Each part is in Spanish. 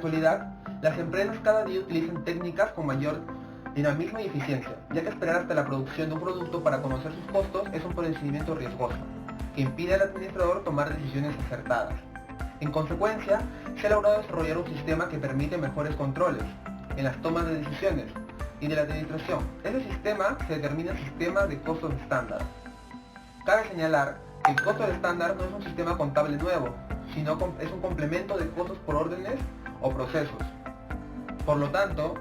actualidad, las empresas cada día utilizan técnicas con mayor dinamismo y eficiencia, ya que esperar hasta la producción de un producto para conocer sus costos es un procedimiento riesgoso, que impide al administrador tomar decisiones acertadas. En consecuencia, se ha logrado desarrollar un sistema que permite mejores controles en las tomas de decisiones y de la administración. Este sistema se determina el sistema de costos estándar. Cabe señalar que el costo estándar no es un sistema contable nuevo, sino es un complemento de costos por órdenes o procesos. Por lo tanto,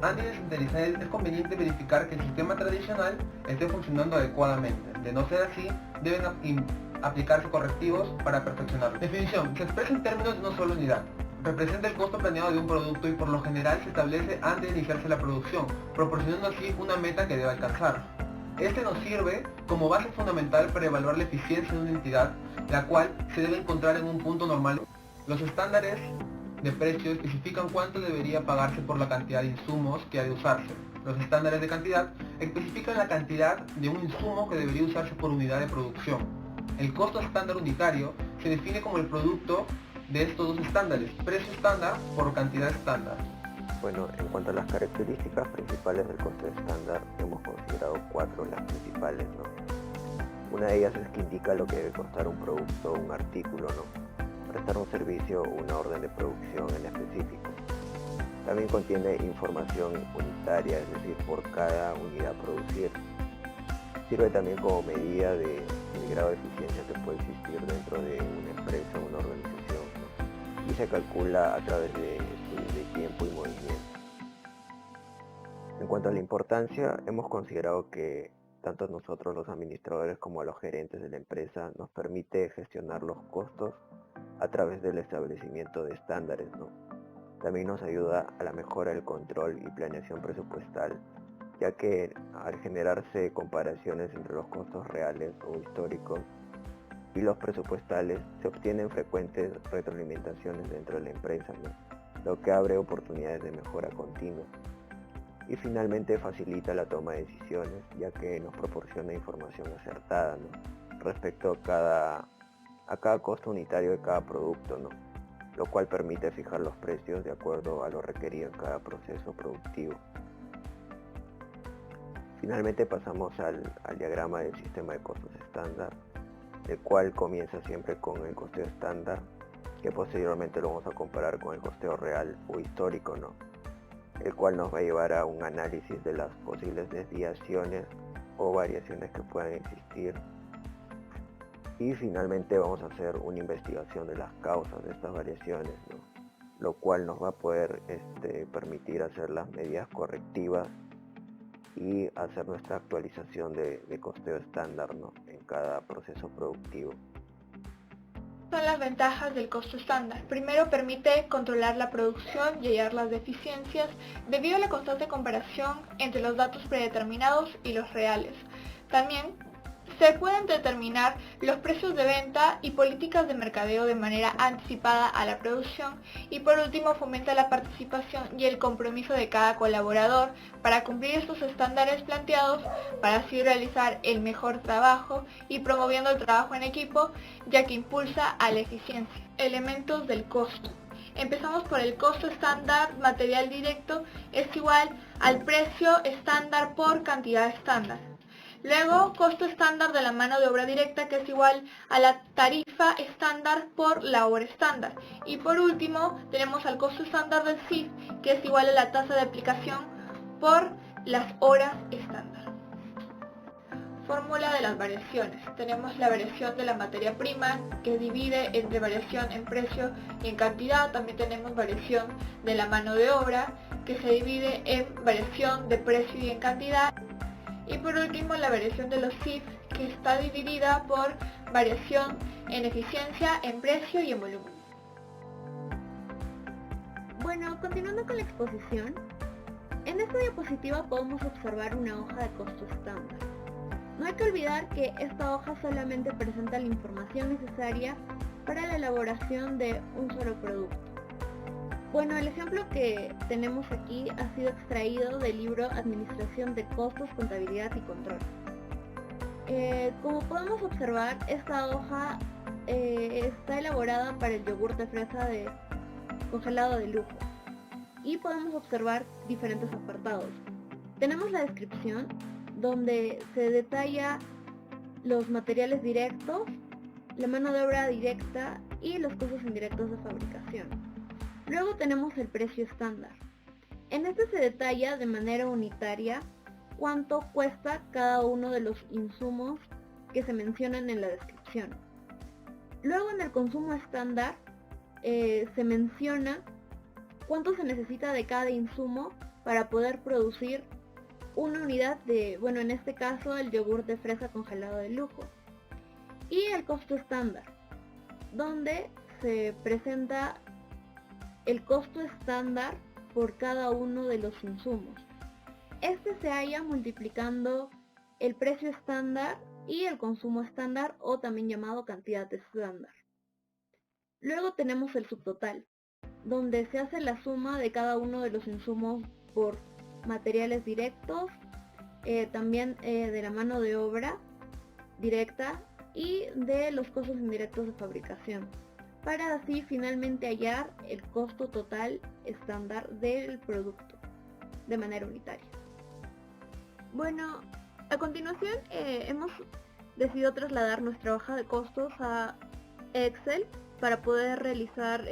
antes de descentralizar es conveniente verificar que el sistema tradicional esté funcionando adecuadamente. De no ser así, deben aplicarse correctivos para perfeccionarlo. Definición: se expresa en términos de una sola unidad. Representa el costo planeado de un producto y por lo general se establece antes de iniciarse la producción, proporcionando así una meta que debe alcanzar. Este nos sirve como base fundamental para evaluar la eficiencia de una entidad, la cual se debe encontrar en un punto normal. Los estándares de precio especifican cuánto debería pagarse por la cantidad de insumos que ha de usarse. Los estándares de cantidad especifican la cantidad de un insumo que debería usarse por unidad de producción. El costo estándar unitario se define como el producto de estos dos estándares, precio estándar por cantidad estándar. Bueno, en cuanto a las características principales del costo estándar, hemos considerado 4 las principales, ¿no? Una de ellas es que indica lo que debe costar un producto o un artículo, ¿no? Prestar un servicio o una orden de producción en específico. También contiene información unitaria, es decir, por cada unidad producida. Sirve también como medida del grado de eficiencia que puede existir dentro de una empresa o una organización, ¿no? Y se calcula a través de estudios de tiempo y movimiento. En cuanto a la importancia, hemos considerado que tanto nosotros los administradores como los gerentes de la empresa nos permite gestionar los costos a través del establecimiento de estándares, ¿no? También nos ayuda a la mejora del control y planeación presupuestal, ya que al generarse comparaciones entre los costos reales o históricos y los presupuestales, se obtienen frecuentes retroalimentaciones dentro de la empresa, ¿no? Lo que abre oportunidades de mejora continua. Y finalmente facilita la toma de decisiones, ya que nos proporciona información acertada, ¿no? Respecto a cada costo unitario de cada producto, ¿no? Lo cual permite fijar los precios de acuerdo a lo requerido en cada proceso productivo. Finalmente pasamos al diagrama del sistema de costos estándar, el cual comienza siempre con el costeo estándar, que posteriormente lo vamos a comparar con el costeo real o histórico, ¿no? El cual nos va a llevar a un análisis de las posibles desviaciones o variaciones que puedan existir. Y finalmente vamos a hacer una investigación de las causas de estas variaciones, ¿no? Lo cual nos va a poder permitir hacer las medidas correctivas y hacer nuestra actualización de costeo estándar, ¿no? En cada proceso productivo. Son las ventajas del costo estándar. Primero, permite controlar la producción y hallar las deficiencias debido a la constante comparación entre los datos predeterminados y los reales. También se pueden determinar los precios de venta y políticas de mercadeo de manera anticipada a la producción, y por último fomenta la participación y el compromiso de cada colaborador para cumplir estos estándares planteados, para así realizar el mejor trabajo y promoviendo el trabajo en equipo, ya que impulsa a la eficiencia. Elementos del costo. Empezamos por el costo estándar. Material directo es igual al precio estándar por cantidad estándar. Luego, costo estándar de la mano de obra directa, que es igual a la tarifa estándar por la hora estándar. Y por último, tenemos al costo estándar del CIF, que es igual a la tasa de aplicación por las horas estándar. Fórmula de las variaciones. Tenemos la variación de la materia prima, que divide entre variación en precio y en cantidad. También tenemos variación de la mano de obra, que se divide en variación de precio y en cantidad. Y por último, la variación de los CIF, que está dividida por variación en eficiencia, en precio y en volumen. Bueno, continuando con la exposición, en esta diapositiva podemos observar una hoja de costo estándar. No hay que olvidar que esta hoja solamente presenta la información necesaria para la elaboración de un solo producto. Bueno, el ejemplo que tenemos aquí ha sido extraído del libro Administración de Costos, Contabilidad y Control. Como podemos observar, esta hoja está elaborada para el yogur de fresa de congelado de lujo. Y podemos observar diferentes apartados. Tenemos la descripción, donde se detalla los materiales directos, la mano de obra directa y los costos indirectos de fabricación. Luego tenemos el precio estándar. En este se detalla de manera unitaria cuánto cuesta cada uno de los insumos que se mencionan en la descripción. Luego en el consumo estándar se menciona cuánto se necesita de cada insumo para poder producir una unidad de, bueno, en este caso el yogur de fresa congelado de lujo. Y el costo estándar, donde se presenta el costo estándar por cada uno de los insumos. Este se halla multiplicando el precio estándar y el consumo estándar, o también llamado cantidad estándar. Luego tenemos el subtotal, donde se hace la suma de cada uno de los insumos por materiales directos, también de la mano de obra directa y de los costos indirectos de fabricación, para así finalmente hallar el costo total estándar del producto de manera unitaria. Bueno, a continuación hemos decidido trasladar nuestra hoja de costos a Excel para poder realizar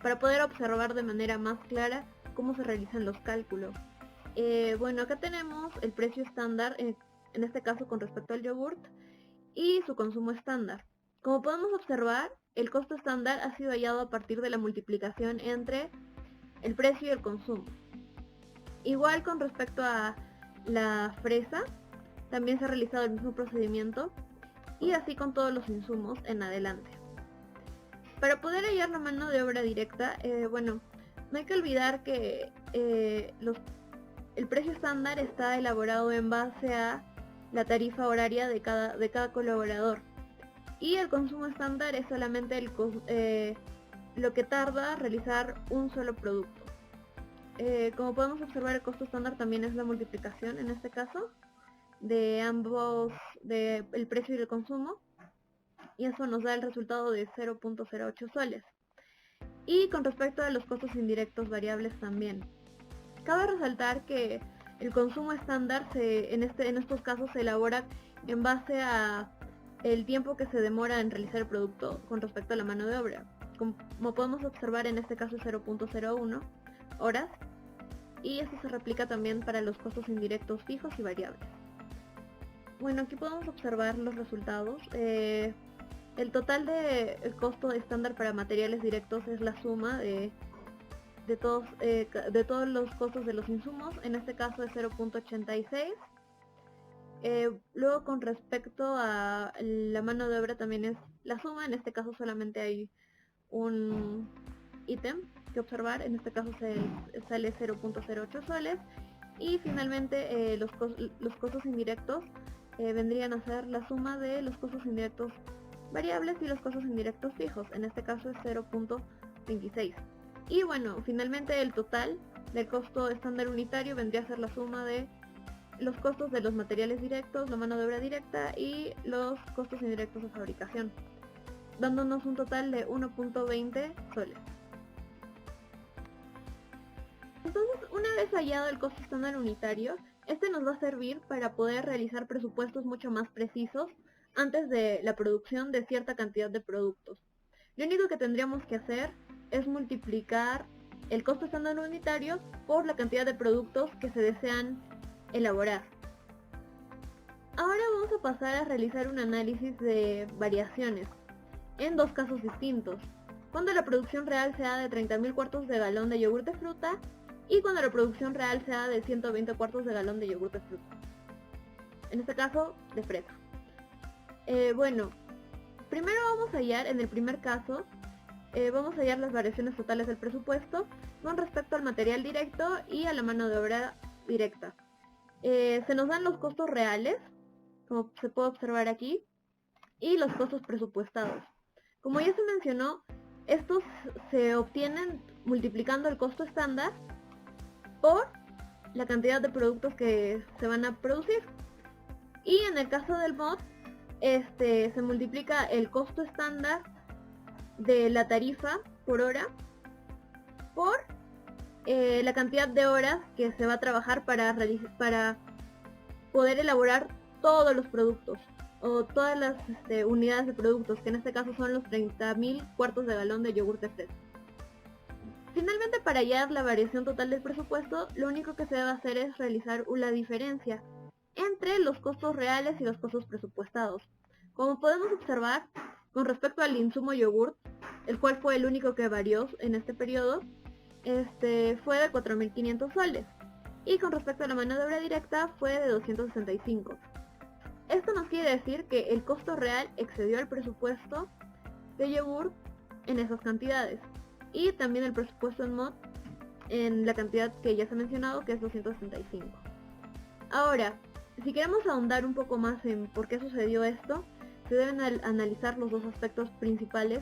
para poder observar de manera más clara cómo se realizan los cálculos. Bueno, acá tenemos el precio estándar, en este caso con respecto al yogurt, y su consumo estándar. Como podemos observar, el costo estándar ha sido hallado a partir de la multiplicación entre el precio y el consumo. Igual con respecto a la fresa, también se ha realizado el mismo procedimiento, y así con todos los insumos en adelante. Para poder hallar la mano de obra directa, bueno, no hay que olvidar que el precio estándar está elaborado en base a la tarifa horaria de cada colaborador, y el consumo estándar es solamente lo que tarda realizar un solo producto. Como podemos observar, el costo estándar también es la multiplicación, en este caso, de ambos, el precio y el consumo, y eso nos da el resultado de 0.08 soles. Y con respecto a los costos indirectos variables también, cabe resaltar que el consumo estándar en estos casos se elabora en base a el tiempo que se demora en realizar el producto con respecto a la mano de obra. Como podemos observar, en este caso es 0.01 horas, y esto se replica también para los costos indirectos fijos y variables. Bueno, aquí podemos observar los resultados. El total del costo estándar para materiales directos es la suma de todos los costos de los insumos, en este caso es 0.86. Luego con respecto a la mano de obra también es la suma, en este caso solamente hay un ítem que observar, en este caso sale 0.08 soles, y finalmente los costos indirectos vendrían a ser la suma de los costos indirectos variables y los costos indirectos fijos, en este caso es 0.26. Y bueno, finalmente el total del costo estándar unitario vendría a ser la suma de los costos de los materiales directos, la mano de obra directa y los costos indirectos de fabricación, dándonos un total de 1.20 soles. Entonces, una vez hallado el costo estándar unitario, este nos va a servir para poder realizar presupuestos mucho más precisos antes de la producción de cierta cantidad de productos. Lo único que tendríamos que hacer es multiplicar el costo estándar unitario por la cantidad de productos que se desean elaborar. Ahora vamos a pasar a realizar un análisis de variaciones en dos casos distintos: cuando la producción real sea de 30.000 cuartos de galón de yogur de fruta y cuando la producción real sea de 120 cuartos de galón de yogur de fruta, en este caso de fresa. Bueno, primero vamos a hallar, en el primer caso, vamos a hallar las variaciones totales del presupuesto con respecto al material directo y a la mano de obra directa. Se nos dan los costos reales, como se puede observar aquí, y los costos presupuestados. Como ya se mencionó, estos se obtienen multiplicando el costo estándar por la cantidad de productos que se van a producir. Y en el caso del mod, se multiplica el costo estándar de la tarifa por hora por la cantidad de horas que se va a trabajar para poder elaborar todos los productos o todas las unidades de productos, que en este caso son los 30.000 cuartos de galón de yogur de fresa. Finalmente, para hallar la variación total del presupuesto, lo único que se debe hacer es realizar una diferencia entre los costos reales y los costos presupuestados. Como podemos observar, con respecto al insumo yogur, el cual fue el único que varió en este periodo, fue de 4.500 soles. Y con respecto a la mano de obra directa fue de 265. Esto nos quiere decir que el costo real excedió el presupuesto de yogur en esas cantidades. Y también el presupuesto en mod en la cantidad que ya se ha mencionado, que es 265. Ahora, si queremos ahondar un poco más en por qué sucedió esto, se deben analizar los dos aspectos principales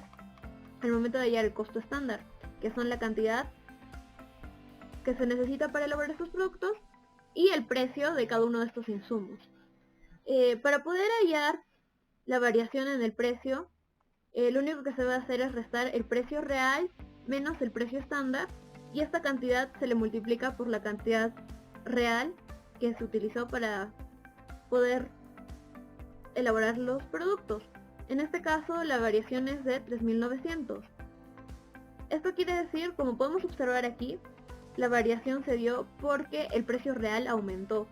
al momento de hallar el costo estándar, que son la cantidad que se necesita para elaborar estos productos y el precio de cada uno de estos insumos. Para poder hallar la variación en el precio, lo único que se va a hacer es restar el precio real menos el precio estándar, y esta cantidad se le multiplica por la cantidad real que se utilizó para poder elaborar los productos. En este caso la variación es de 3.900. Esto quiere decir, como podemos observar aquí, la variación se dio porque el precio real aumentó,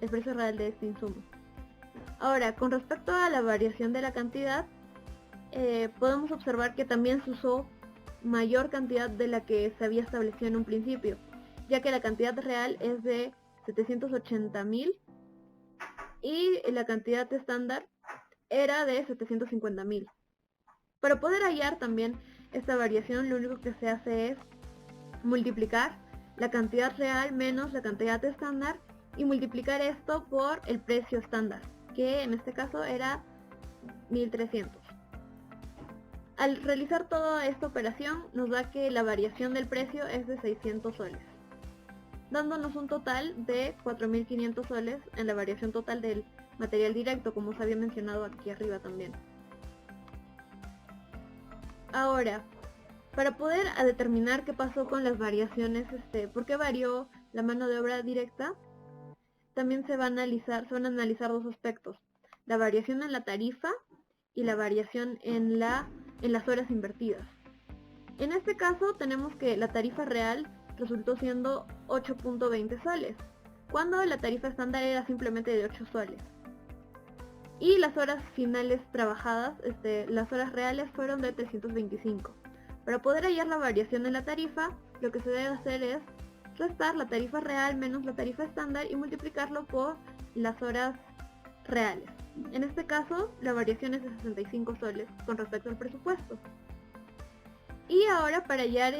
el precio real de este insumo. Ahora, con respecto a la variación de la cantidad, podemos observar que también se usó mayor cantidad de la que se había establecido en un principio, ya que la cantidad real es de 780.000 y la cantidad estándar era de 750.000. Para poder hallar también esta variación, lo único que se hace es multiplicar la cantidad real menos la cantidad estándar y multiplicar esto por el precio estándar, que en este caso era 1.300. Al realizar toda esta operación nos da que la variación del precio es de 600 soles, dándonos un total de 4.500 soles en la variación total del material directo, como se había mencionado aquí arriba también. Ahora, para poder determinar qué pasó con las variaciones, por qué varió la mano de obra directa, también se van a analizar dos aspectos: la variación en la tarifa y la variación en las horas invertidas. En este caso tenemos que la tarifa real resultó siendo 8.20 soles, cuando la tarifa estándar era simplemente de 8 soles. Y las horas finales trabajadas, las horas reales fueron de 325. Para poder hallar la variación en la tarifa, lo que se debe hacer es restar la tarifa real menos la tarifa estándar y multiplicarlo por las horas reales. En este caso, la variación es de 65 soles con respecto al presupuesto. Y ahora, para hallar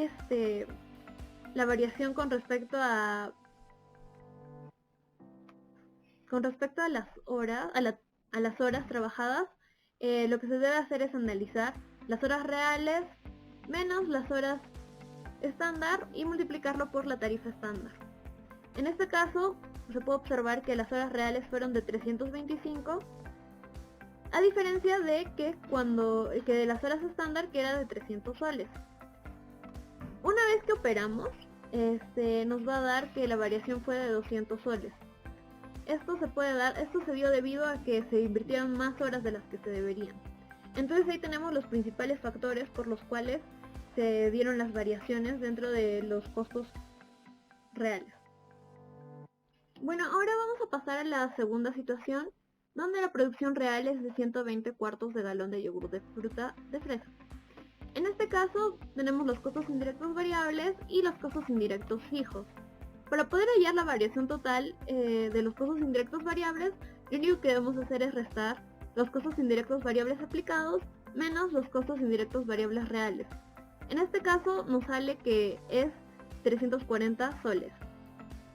la variación con respecto a las horas trabajadas, lo que se debe hacer es analizar las horas reales menos las horas estándar y multiplicarlo por la tarifa estándar. En este caso se puede observar que las horas reales fueron de 325, a diferencia de que de las horas estándar, que era de 300 soles. Una vez que operamos, nos va a dar que la variación fue de 200 soles. Esto se dio debido a que se invirtieron más horas de las que se deberían. Entonces ahí tenemos los principales factores por los cuales se dieron las variaciones dentro de los costos reales. Bueno, ahora vamos a pasar a la segunda situación, donde la producción real es de 120 cuartos de galón de yogur de fruta de fresa. En este caso tenemos los costos indirectos variables y los costos indirectos fijos. Para poder hallar la variación total de los costos indirectos variables, lo único que debemos hacer es restar los costos indirectos variables aplicados menos los costos indirectos variables reales. En este caso nos sale que es 340 soles.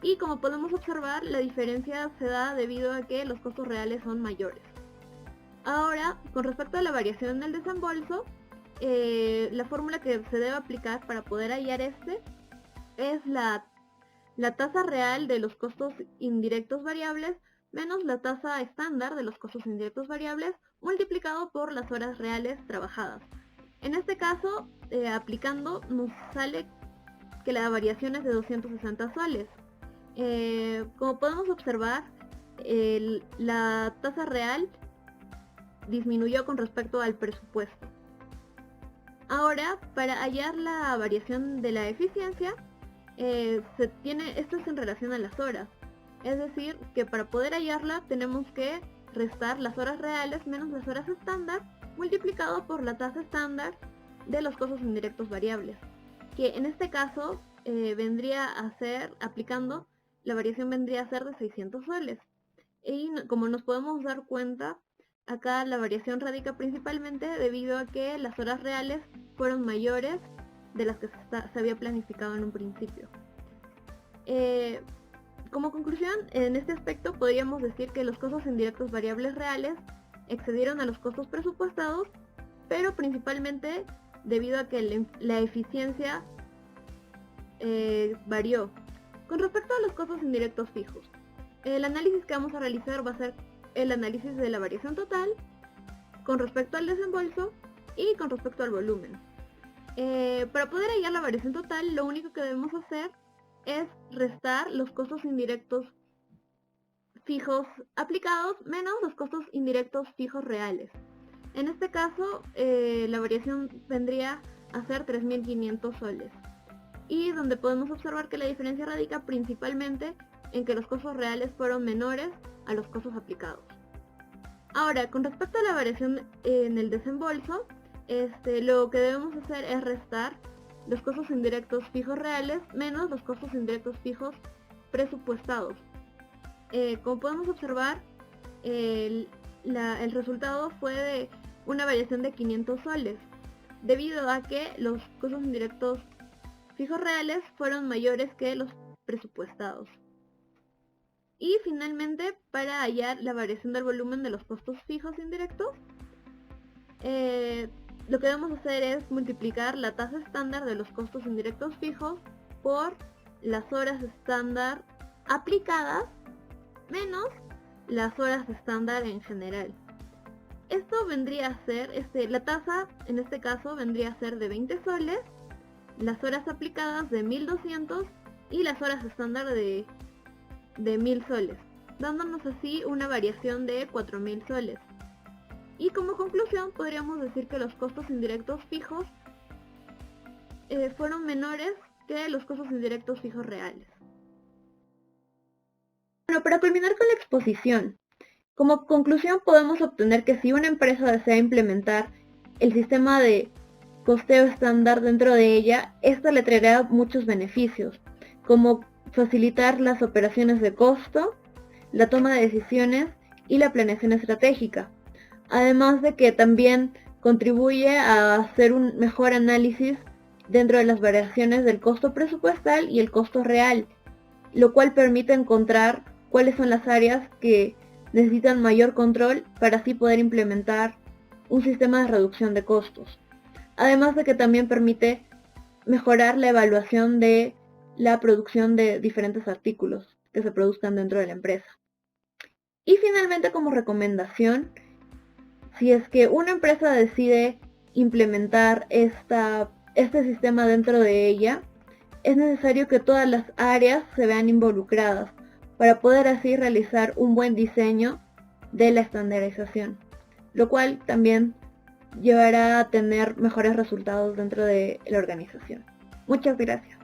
Y como podemos observar, la diferencia se da debido a que los costos reales son mayores. Ahora, con respecto a la variación del desembolso, la fórmula que se debe aplicar para poder hallar es la tasa real de los costos indirectos variables menos la tasa estándar de los costos indirectos variables multiplicado por las horas reales trabajadas. En este caso, aplicando, nos sale que la variación es de 260 soles. Como podemos observar, la tasa real disminuyó con respecto al presupuesto. Ahora, para hallar la variación de la eficiencia, esto es en relación a las horas. Es decir, que para poder hallarla tenemos que restar las horas reales menos las horas estándar multiplicado por la tasa estándar de los costos indirectos variables, que en este caso vendría a ser, aplicando, la variación vendría a ser de 600 soles. Y como nos podemos dar cuenta, acá la variación radica principalmente debido a que las horas reales fueron mayores de las que se había planificado en un principio. Como conclusión, en este aspecto podríamos decir que los costos indirectos variables reales excedieron a los costos presupuestados, pero principalmente debido a que la eficiencia varió. Con respecto a los costos indirectos fijos, el análisis que vamos a realizar va a ser el análisis de la variación total con respecto al desembolso y con respecto al volumen. Para poder hallar la variación total, lo único que debemos hacer es restar los costos indirectos fijos aplicados menos los costos indirectos fijos reales. En este caso, la variación vendría a ser 3.500 soles. Y donde podemos observar que la diferencia radica principalmente en que los costos reales fueron menores a los costos aplicados. Ahora, con respecto a la variación en el desembolso, lo que debemos hacer es restar los costos indirectos fijos reales menos los costos indirectos fijos presupuestados. Como podemos observar, el resultado fue de una variación de 500 soles, debido a que los costos indirectos fijos reales fueron mayores que los presupuestados. Y finalmente, para hallar la variación del volumen de los costos fijos indirectos, lo que debemos hacer es multiplicar la tasa estándar de los costos indirectos fijos por las horas estándar aplicadas menos las horas estándar en general. Esto vendría a ser, la tasa en este caso vendría a ser de 20 soles, las horas aplicadas de 1200 y las horas estándar de 1000 soles, dándonos así una variación de 4000 soles. Y como conclusión podríamos decir que los costos indirectos fijos fueron menores que los costos indirectos fijos reales. Bueno, para culminar con la exposición, como conclusión podemos obtener que si una empresa desea implementar el sistema de costeo estándar dentro de ella, esta le traerá muchos beneficios, como facilitar las operaciones de costo, la toma de decisiones y la planeación estratégica. Además de que también contribuye a hacer un mejor análisis dentro de las variaciones del costo presupuestal y el costo real, lo cual permite encontrar cuáles son las áreas que necesitan mayor control para así poder implementar un sistema de reducción de costos. Además de que también permite mejorar la evaluación de la producción de diferentes artículos que se produzcan dentro de la empresa. Y finalmente, como recomendación, si es que una empresa decide implementar este sistema dentro de ella, es necesario que todas las áreas se vean involucradas para poder así realizar un buen diseño de la estandarización, lo cual también llevará a tener mejores resultados dentro de la organización. Muchas gracias.